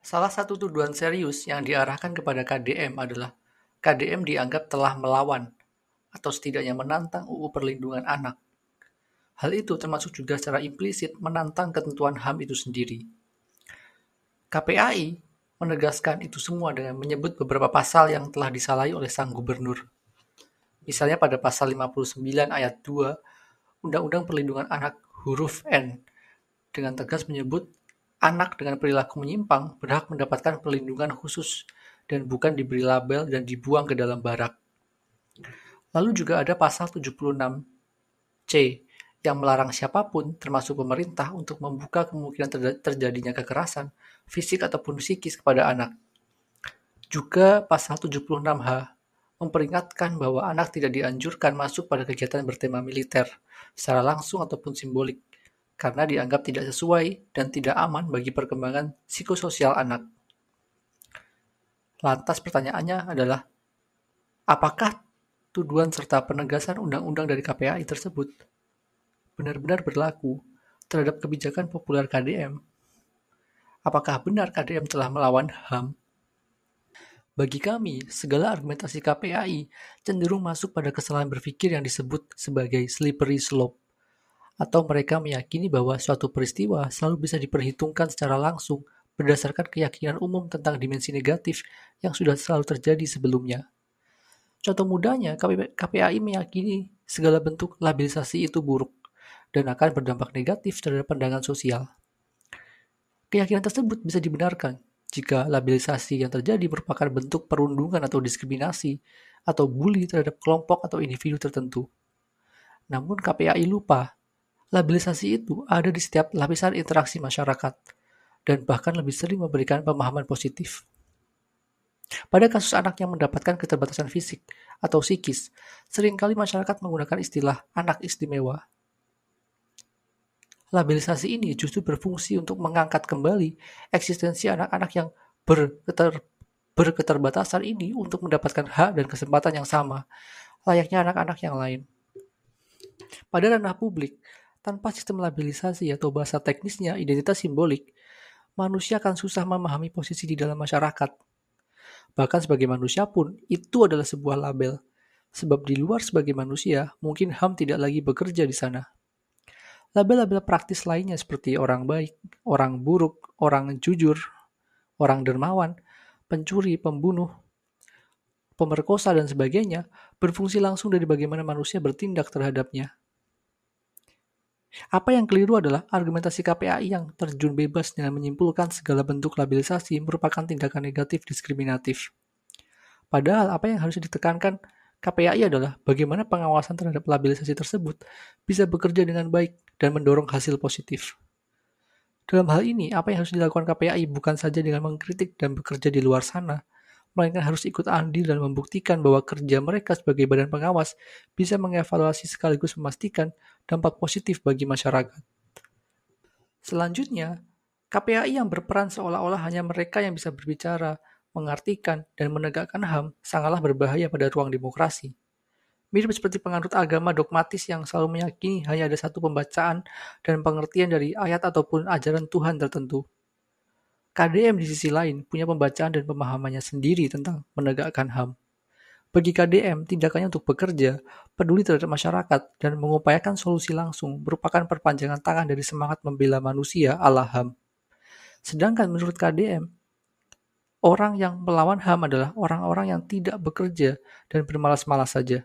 Salah satu tuduhan serius yang diarahkan kepada KDM adalah KDM dianggap telah melawan atau setidaknya menantang UU Perlindungan Anak. Hal itu termasuk juga secara implisit menantang ketentuan HAM itu sendiri. KPAI menegaskan itu semua dengan menyebut beberapa pasal yang telah disalahi oleh sang gubernur. Misalnya pada pasal 59 ayat 2 Undang-Undang Perlindungan Anak huruf N dengan tegas menyebut anak dengan perilaku menyimpang berhak mendapatkan perlindungan khusus dan bukan diberi label dan dibuang ke dalam barak. Lalu juga ada pasal 76C yang melarang siapapun, termasuk pemerintah, untuk membuka kemungkinan terjadinya kekerasan, fisik ataupun psikis kepada anak. Juga pasal 76H memperingatkan bahwa anak tidak dianjurkan masuk pada kegiatan bertema militer, secara langsung ataupun simbolik, karena dianggap tidak sesuai dan tidak aman bagi perkembangan psikososial anak. Lantas pertanyaannya adalah, apakah tuduhan serta penegasan undang-undang dari KPAI tersebut benar-benar berlaku terhadap kebijakan populer KDM? Apakah benar KDM telah melawan HAM? Bagi kami, segala argumentasi KPAI cenderung masuk pada kesalahan berpikir yang disebut sebagai slippery slope, atau mereka meyakini bahwa suatu peristiwa selalu bisa diperhitungkan secara langsung berdasarkan keyakinan umum tentang dimensi negatif yang sudah selalu terjadi sebelumnya. Contoh mudahnya, KPAI meyakini segala bentuk labilisasi itu buruk dan akan berdampak negatif terhadap pandangan sosial. Keyakinan tersebut bisa dibenarkan jika labilisasi yang terjadi merupakan bentuk perundungan atau diskriminasi atau bully terhadap kelompok atau individu tertentu. Namun KPAI lupa, labilisasi itu ada di setiap lapisan interaksi masyarakat dan bahkan lebih sering memberikan pemahaman positif. Pada kasus anak yang mendapatkan keterbatasan fisik atau psikis, seringkali masyarakat menggunakan istilah anak istimewa. Labilisasi ini justru berfungsi untuk mengangkat kembali eksistensi anak-anak yang berketerbatasan ini untuk mendapatkan hak dan kesempatan yang sama, layaknya anak-anak yang lain. Pada ranah publik, tanpa sistem labilisasi atau bahasa teknisnya identitas simbolik, manusia akan susah memahami posisi di dalam masyarakat. Bahkan sebagai manusia pun, itu adalah sebuah label. Sebab di luar sebagai manusia, mungkin HAM tidak lagi bekerja di sana. Label-label praktis lainnya seperti orang baik, orang buruk, orang jujur, orang dermawan, pencuri, pembunuh, pemerkosa, dan sebagainya berfungsi langsung dari bagaimana manusia bertindak terhadapnya. Apa yang keliru adalah argumentasi KPAI yang terjun bebas dengan menyimpulkan segala bentuk labilisasi merupakan tindakan negatif diskriminatif. Padahal apa yang harus ditekankan KPAI adalah bagaimana pengawasan terhadap labilisasi tersebut bisa bekerja dengan baik dan mendorong hasil positif. Dalam hal ini, apa yang harus dilakukan KPAI bukan saja dengan mengkritik dan bekerja di luar sana, melainkan harus ikut andil dan membuktikan bahwa kerja mereka sebagai badan pengawas bisa mengevaluasi sekaligus memastikan dampak positif bagi masyarakat. Selanjutnya, KPAI yang berperan seolah-olah hanya mereka yang bisa berbicara, mengartikan, dan menegakkan HAM sangatlah berbahaya pada ruang demokrasi. Mirip seperti penganut agama dogmatis yang selalu meyakini hanya ada satu pembacaan dan pengertian dari ayat ataupun ajaran Tuhan tertentu. KDM di sisi lain punya pembacaan dan pemahamannya sendiri tentang menegakkan HAM. Bagi KDM, tindakannya untuk bekerja, peduli terhadap masyarakat, dan mengupayakan solusi langsung merupakan perpanjangan tangan dari semangat membela manusia ala HAM. Sedangkan menurut KDM, orang yang melawan HAM adalah orang-orang yang tidak bekerja dan bermalas-malas saja.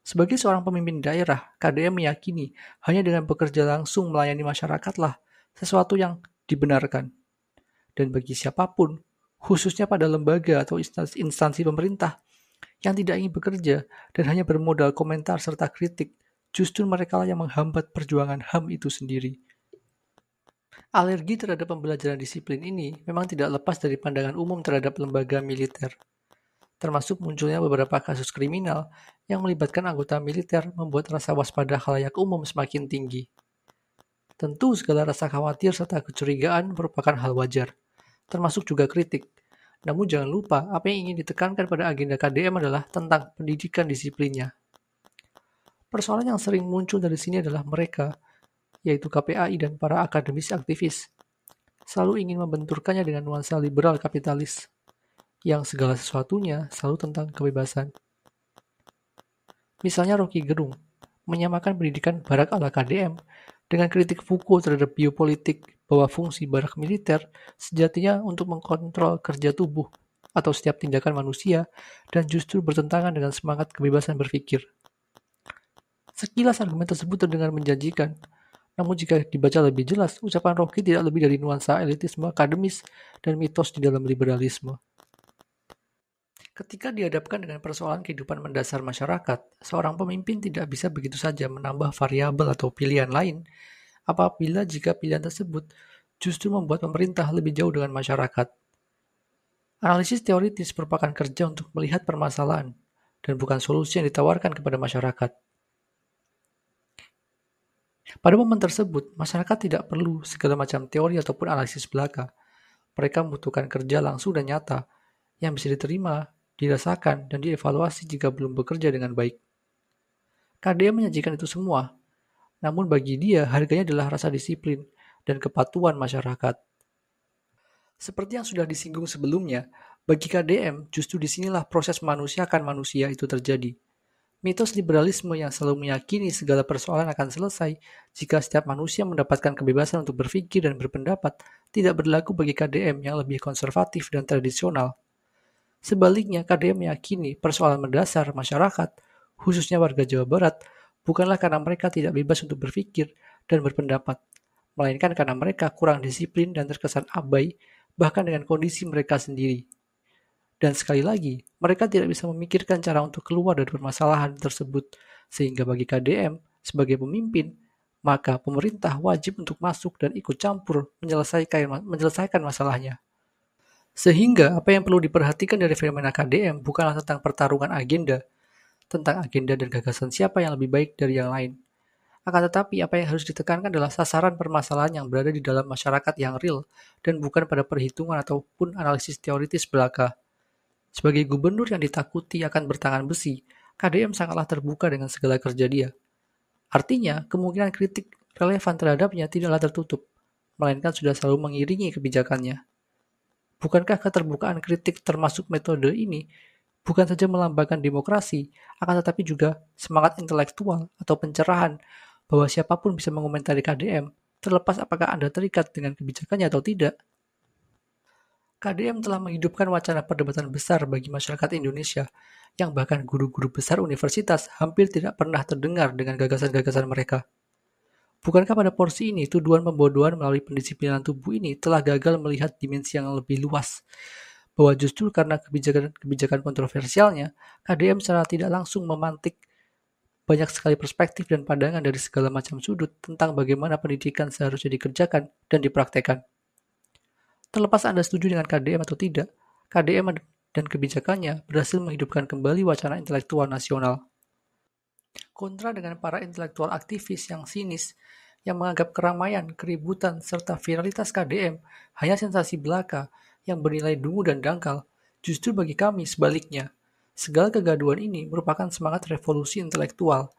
Sebagai seorang pemimpin daerah, KDM meyakini hanya dengan bekerja langsung melayani masyarakatlah sesuatu yang dibenarkan. Dan bagi siapapun, khususnya pada lembaga atau instansi pemerintah yang tidak ingin bekerja dan hanya bermodal komentar serta kritik, justru mereka yang menghambat perjuangan HAM itu sendiri. Alergi terhadap pembelajaran disiplin ini memang tidak lepas dari pandangan umum terhadap lembaga militer. Termasuk munculnya beberapa kasus kriminal yang melibatkan anggota militer membuat rasa waspada khalayak umum semakin tinggi. Tentu segala rasa khawatir serta kecurigaan merupakan hal wajar, termasuk juga kritik. Namun jangan lupa, apa yang ingin ditekankan pada agenda KDM adalah tentang pendidikan disiplinnya. Persoalan yang sering muncul dari sini adalah mereka, yaitu KPAI dan para akademis aktivis, selalu ingin membenturkannya dengan nuansa liberal kapitalis, yang segala sesuatunya selalu tentang kebebasan. Misalnya Rocky Gerung, menyamakan pendidikan barak ala KDM dengan kritik Foucault terhadap biopolitik bahwa fungsi barak militer sejatinya untuk mengkontrol kerja tubuh atau setiap tindakan manusia dan justru bertentangan dengan semangat kebebasan berpikir. Sekilas argumen tersebut terdengar menjanjikan, namun jika dibaca lebih jelas, ucapan Rocky tidak lebih dari nuansa elitisme akademis dan mitos di dalam liberalisme. Ketika dihadapkan dengan persoalan kehidupan mendasar masyarakat, seorang pemimpin tidak bisa begitu saja menambah variabel atau pilihan lain apabila jika pilihan tersebut justru membuat pemerintah lebih jauh dengan masyarakat. Analisis teoritis merupakan kerja untuk melihat permasalahan dan bukan solusi yang ditawarkan kepada masyarakat. Pada momen tersebut, masyarakat tidak perlu segala macam teori ataupun analisis belaka. Mereka membutuhkan kerja langsung dan nyata yang bisa diterima, dirasakan, dan dievaluasi jika belum bekerja dengan baik. KDM menyajikan itu semua, namun bagi dia harganya adalah rasa disiplin dan kepatuhan masyarakat. Seperti yang sudah disinggung sebelumnya, bagi KDM justru disinilah proses memanusiakan manusia itu terjadi. Mitos liberalisme yang selalu meyakini segala persoalan akan selesai jika setiap manusia mendapatkan kebebasan untuk berpikir dan berpendapat tidak berlaku bagi KDM yang lebih konservatif dan tradisional. Sebaliknya, KDM meyakini persoalan mendasar masyarakat, khususnya warga Jawa Barat, bukanlah karena mereka tidak bebas untuk berpikir dan berpendapat, melainkan karena mereka kurang disiplin dan terkesan abai bahkan dengan kondisi mereka sendiri. Dan sekali lagi, mereka tidak bisa memikirkan cara untuk keluar dari permasalahan tersebut, sehingga bagi KDM, sebagai pemimpin, maka pemerintah wajib untuk masuk dan ikut campur menyelesaikan masalahnya. Sehingga apa yang perlu diperhatikan dari fenomena KDM bukanlah tentang pertarungan agenda, tentang agenda dan gagasan siapa yang lebih baik dari yang lain. Akan tetapi, apa yang harus ditekankan adalah sasaran permasalahan yang berada di dalam masyarakat yang real dan bukan pada perhitungan ataupun analisis teoritis belaka. Sebagai gubernur yang ditakuti akan bertangan besi, KDM sangatlah terbuka dengan segala kerja dia. Artinya, kemungkinan kritik relevan terhadapnya tidaklah tertutup, melainkan sudah selalu mengiringi kebijakannya. Bukankah keterbukaan kritik termasuk metode ini bukan saja melambangkan demokrasi, akan tetapi juga semangat intelektual atau pencerahan bahwa siapapun bisa mengomentari KDM, terlepas apakah Anda terikat dengan kebijakannya atau tidak? KDM telah menghidupkan wacana perdebatan besar bagi masyarakat Indonesia, yang bahkan guru-guru besar universitas hampir tidak pernah terdengar dengan gagasan-gagasan mereka. Bukankah pada porsi ini, tuduhan pembodohan melalui pendisiplinan tubuh ini telah gagal melihat dimensi yang lebih luas, bahwa justru karena kebijakan kontroversialnya, KDM secara tidak langsung memantik banyak sekali perspektif dan pandangan dari segala macam sudut tentang bagaimana pendidikan seharusnya dikerjakan dan dipraktekkan. Terlepas Anda setuju dengan KDM atau tidak, KDM dan kebijakannya berhasil menghidupkan kembali wacana intelektual nasional. Kontra dengan para intelektual aktivis yang sinis, yang menganggap keramaian, keributan, serta viralitas KDM hanya sensasi belaka yang bernilai dungu dan dangkal, justru bagi kami sebaliknya. Segala kegaduhan ini merupakan semangat revolusi intelektual,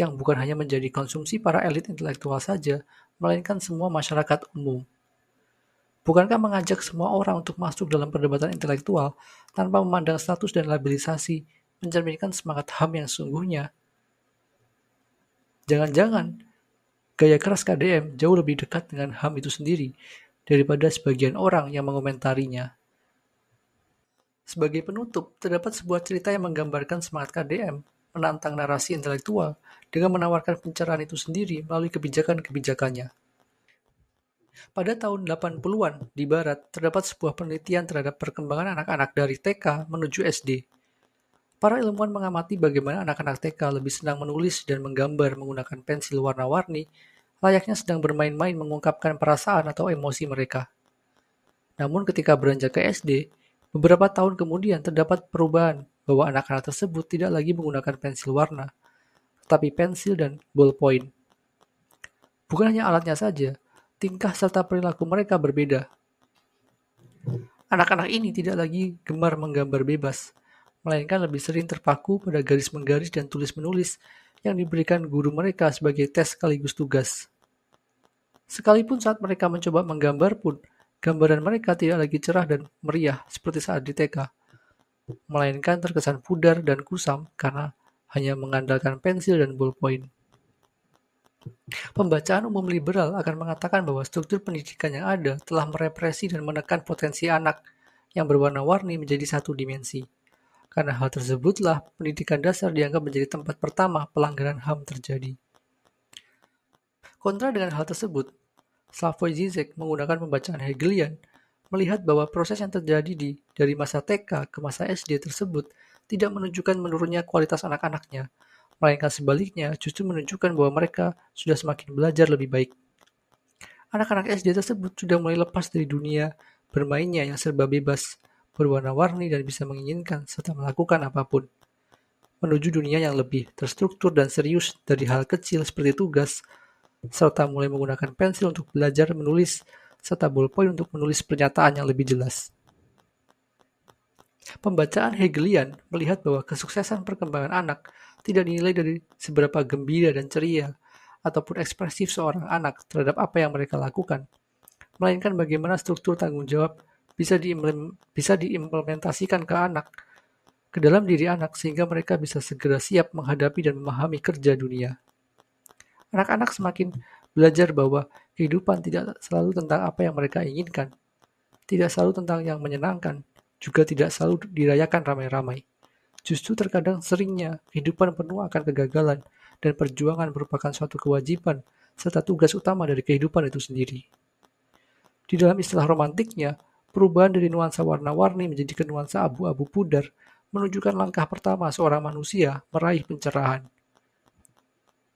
yang bukan hanya menjadi konsumsi para elit intelektual saja, melainkan semua masyarakat umum. Bukankah mengajak semua orang untuk masuk dalam perdebatan intelektual tanpa memandang status dan labelisasi mencerminkan semangat HAM yang sesungguhnya? Jangan-jangan gaya keras KDM jauh lebih dekat dengan HAM itu sendiri daripada sebagian orang yang mengomentarinya. Sebagai penutup, terdapat sebuah cerita yang menggambarkan semangat KDM menantang narasi intelektual dengan menawarkan pencerahan itu sendiri melalui kebijakan-kebijakannya. Pada tahun 80-an, di Barat, terdapat sebuah penelitian terhadap perkembangan anak-anak dari TK menuju SD. Para ilmuwan mengamati bagaimana anak-anak TK lebih senang menulis dan menggambar menggunakan pensil warna-warni, layaknya sedang bermain-main mengungkapkan perasaan atau emosi mereka. Namun ketika beranjak ke SD, beberapa tahun kemudian terdapat perubahan bahwa anak-anak tersebut tidak lagi menggunakan pensil warna, tetapi pensil dan ballpoint. Bukan hanya alatnya saja, tingkah serta perilaku mereka berbeda. Anak-anak ini tidak lagi gemar menggambar bebas, melainkan lebih sering terpaku pada garis menggaris dan tulis-menulis yang diberikan guru mereka sebagai tes sekaligus tugas. Sekalipun saat mereka mencoba menggambar pun, Gambaran mereka tidak lagi cerah dan meriah seperti saat di TK, melainkan terkesan pudar dan kusam karena hanya mengandalkan pensil dan ballpoint. Pembacaan umum liberal akan mengatakan bahwa struktur pendidikan yang ada telah merepresi dan menekan potensi anak yang berwarna-warni menjadi satu dimensi. Karena hal tersebutlah, pendidikan dasar dianggap menjadi tempat pertama pelanggaran HAM terjadi. Kontra dengan hal tersebut, Slavoj Žižek menggunakan pembacaan Hegelian melihat bahwa proses yang terjadi dari masa TK ke masa SD tersebut tidak menunjukkan menurunnya kualitas anak-anaknya, melainkan sebaliknya justru menunjukkan bahwa mereka sudah semakin belajar lebih baik. Anak-anak SD tersebut sudah mulai lepas dari dunia bermainnya yang serba bebas, berwarna-warni dan bisa menginginkan serta melakukan apapun, menuju dunia yang lebih terstruktur dan serius dari hal kecil seperti tugas, serta mulai menggunakan pensil untuk belajar menulis, serta ballpoint untuk menulis pernyataan yang lebih jelas. Pembacaan Hegelian melihat bahwa kesuksesan perkembangan anak tidak dinilai dari seberapa gembira dan ceria ataupun ekspresif seorang anak terhadap apa yang mereka lakukan, melainkan bagaimana struktur tanggung jawab bisa diimplementasikan ke dalam diri anak sehingga mereka bisa segera siap menghadapi dan memahami kerja dunia. Anak-anak semakin belajar bahwa kehidupan tidak selalu tentang apa yang mereka inginkan, tidak selalu tentang yang menyenangkan, juga tidak selalu dirayakan ramai-ramai. Justru terkadang seringnya kehidupan penuh akan kegagalan dan perjuangan merupakan suatu kewajiban serta tugas utama dari kehidupan itu sendiri. Di dalam istilah romantiknya, perubahan dari nuansa warna-warni menjadi ke nuansa abu-abu pudar menunjukkan langkah pertama seorang manusia meraih pencerahan.